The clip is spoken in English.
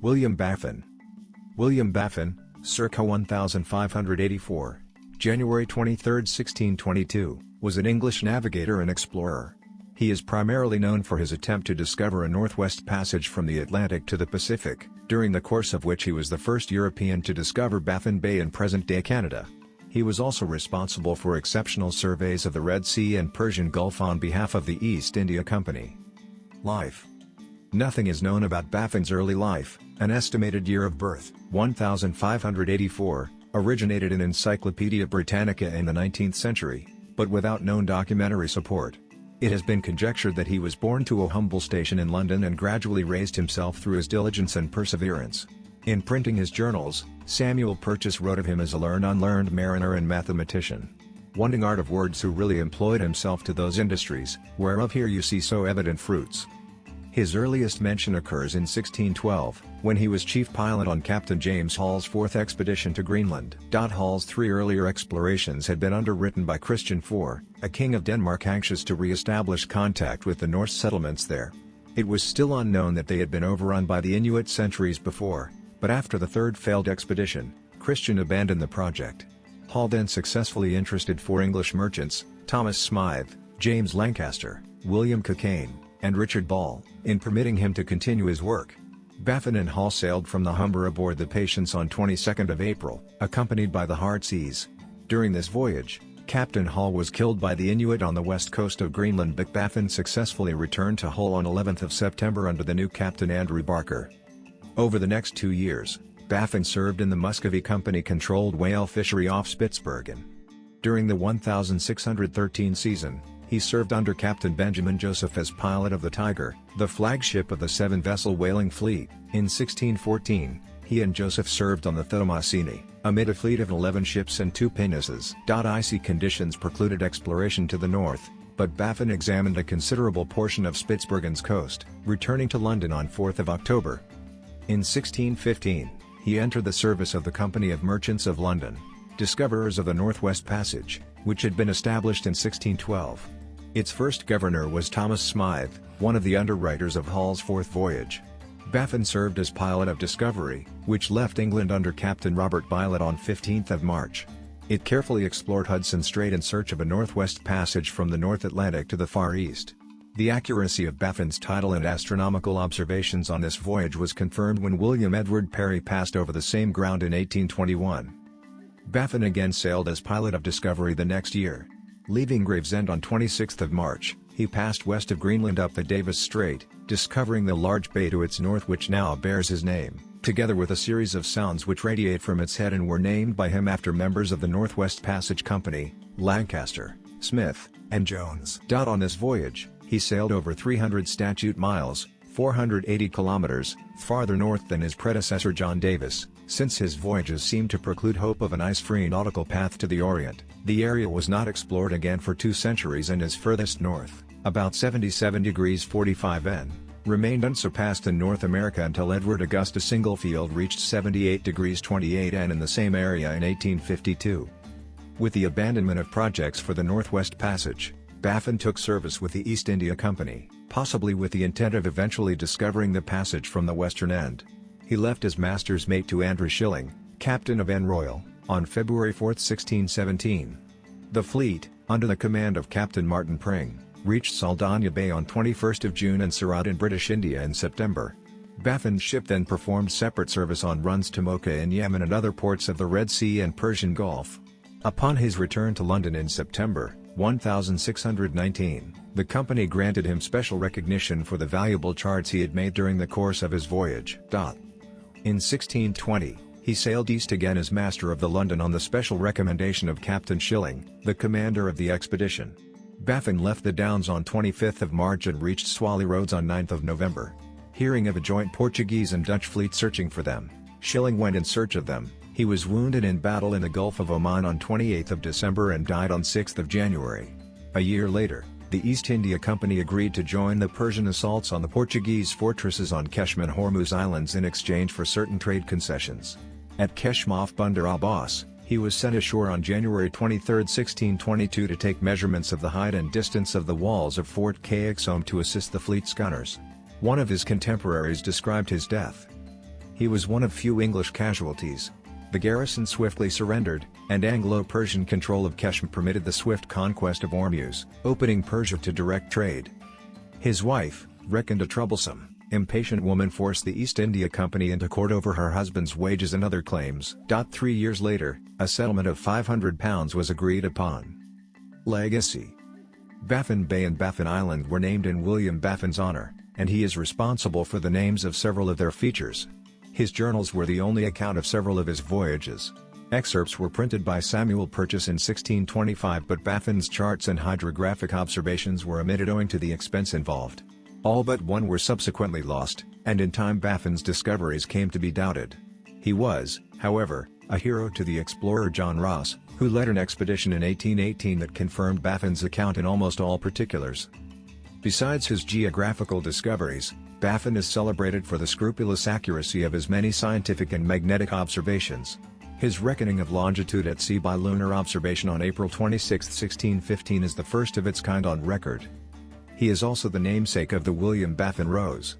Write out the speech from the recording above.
William Baffin. William Baffin, circa 1584, January 23, 1622, was an English navigator and explorer. He is primarily known for his attempt to discover a northwest passage from the Atlantic to the Pacific, during the course of which he was the first European to discover Baffin Bay in present-day Canada. He was also responsible for exceptional surveys of the Red Sea and Persian Gulf on behalf of the East India Company. Life. Nothing is known about Baffin's early life. An estimated year of birth, 1584, originated in Encyclopaedia Britannica in the 19th century, but without known documentary support. It has been conjectured that he was born to a humble station in London and gradually raised himself through his diligence and perseverance. In printing his journals, Samuel Purchas wrote of him as a unlearned mariner and mathematician. Wanting art of words who really employed himself to those industries, whereof here you see so evident fruits. His earliest mention occurs in 1612, when he was chief pilot on Captain James Hall's fourth expedition to Greenland. Hall's three earlier explorations had been underwritten by Christian IV, a king of Denmark anxious to re-establish contact with the Norse settlements there. It was still unknown that they had been overrun by the Inuit centuries before, but after the third failed expedition, Christian abandoned the project. Hall then successfully interested four English merchants, Thomas Smythe, James Lancaster, William Cockayne, and Richard Ball, in permitting him to continue his work. Baffin and Hall sailed from the Humber aboard the Patience on 22nd of April, accompanied by the Heartsease. During this voyage, Captain Hall was killed by the Inuit on the west coast of Greenland, but Baffin successfully returned to Hull on 11th of September under the new Captain Andrew Barker. Over the next 2 years, Baffin served in the Muscovy Company-controlled whale fishery off Spitsbergen. During the 1613 season, he served under Captain Benjamin Joseph as pilot of the Tiger, the flagship of the seven-vessel whaling fleet. In 1614, he and Joseph served on the Thomasini, amid a fleet of 11 ships and 2 pinnaces. Icy conditions precluded exploration to the north, but Baffin examined a considerable portion of Spitsbergen's coast, returning to London on 4th of October. In 1615, he entered the service of the Company of Merchants of London, discoverers of the Northwest Passage, which had been established in 1612. Its first governor was Thomas Smythe, one of the underwriters of Hall's fourth voyage. Baffin served as pilot of Discovery, which left England under Captain Robert Bylot on 15th of March. It carefully explored Hudson Strait in search of a northwest passage from the North Atlantic to the Far East. The accuracy of Baffin's tidal and astronomical observations on this voyage was confirmed when William Edward Parry passed over the same ground in 1821. Baffin again sailed as pilot of Discovery the next year. Leaving Gravesend on 26th of March, he passed west of Greenland up the Davis Strait, discovering the large bay to its north which now bears his name, together with a series of sounds which radiate from its head and were named by him after members of the Northwest Passage Company, Lancaster, Smith, and Jones. On this voyage, he sailed over 300 statute miles, 480 kilometers, farther north than his predecessor John Davis. Since his voyages seemed to preclude hope of an ice-free nautical path to the Orient, the area was not explored again for 2 centuries, and his furthest north, about 77 degrees 45 N, remained unsurpassed in North America until Edward Augustus Inglefield reached 78 degrees 28 N in the same area in 1852. With the abandonment of projects for the Northwest Passage, Baffin took service with the East India Company, possibly with the intent of eventually discovering the passage from the western end. He left as master's mate to Andrew Schilling, captain of N Royal, on February 4, 1617. The fleet, under the command of Captain Martin Pring, reached Saldanha Bay on 21st of June and Surat in British India in September. Baffin's ship then performed separate service on runs to Mocha in Yemen and other ports of the Red Sea and Persian Gulf. Upon his return to London in September 1619, the company granted him special recognition for the valuable charts he had made during the course of his voyage. In 1620, he sailed east again as master of the London on the special recommendation of Captain Schilling, the commander of the expedition. Baffin left the Downs on 25th of March and reached Swally Roads on 9th of November. Hearing of a joint Portuguese and Dutch fleet searching for them, Schilling went in search of them. He was wounded in battle in the Gulf of Oman on 28th of December and died on 6th of January. A year later, the East India Company agreed to join the Persian assaults on the Portuguese fortresses on Keshm and Hormuz Islands in exchange for certain trade concessions. At Keshm off Bandar Abbas, he was sent ashore on January 23, 1622 to take measurements of the height and distance of the walls of Fort Caxom to assist the fleet's gunners. One of his contemporaries described his death. He was one of few English casualties. The garrison swiftly surrendered, and Anglo-Persian control of Keshm permitted the swift conquest of Ormuz, opening Persia to direct trade. His wife, reckoned a troublesome, impatient woman, forced the East India Company into court over her husband's wages and other claims. 3 years later, a settlement of £500 was agreed upon. Legacy. Baffin Bay and Baffin Island were named in William Baffin's honor, and he is responsible for the names of several of their features. His journals were the only account of several of his voyages. Excerpts were printed by Samuel Purchas in 1625, but Baffin's charts and hydrographic observations were omitted owing to the expense involved. All but one were subsequently lost, and in time Baffin's discoveries came to be doubted. He was, however, a hero to the explorer John Ross, who led an expedition in 1818 that confirmed Baffin's account in almost all particulars. Besides his geographical discoveries, Baffin is celebrated for the scrupulous accuracy of his many scientific and magnetic observations. His reckoning of longitude at sea by lunar observation on April 26, 1615 is the first of its kind on record. He is also the namesake of the William Baffin Rose.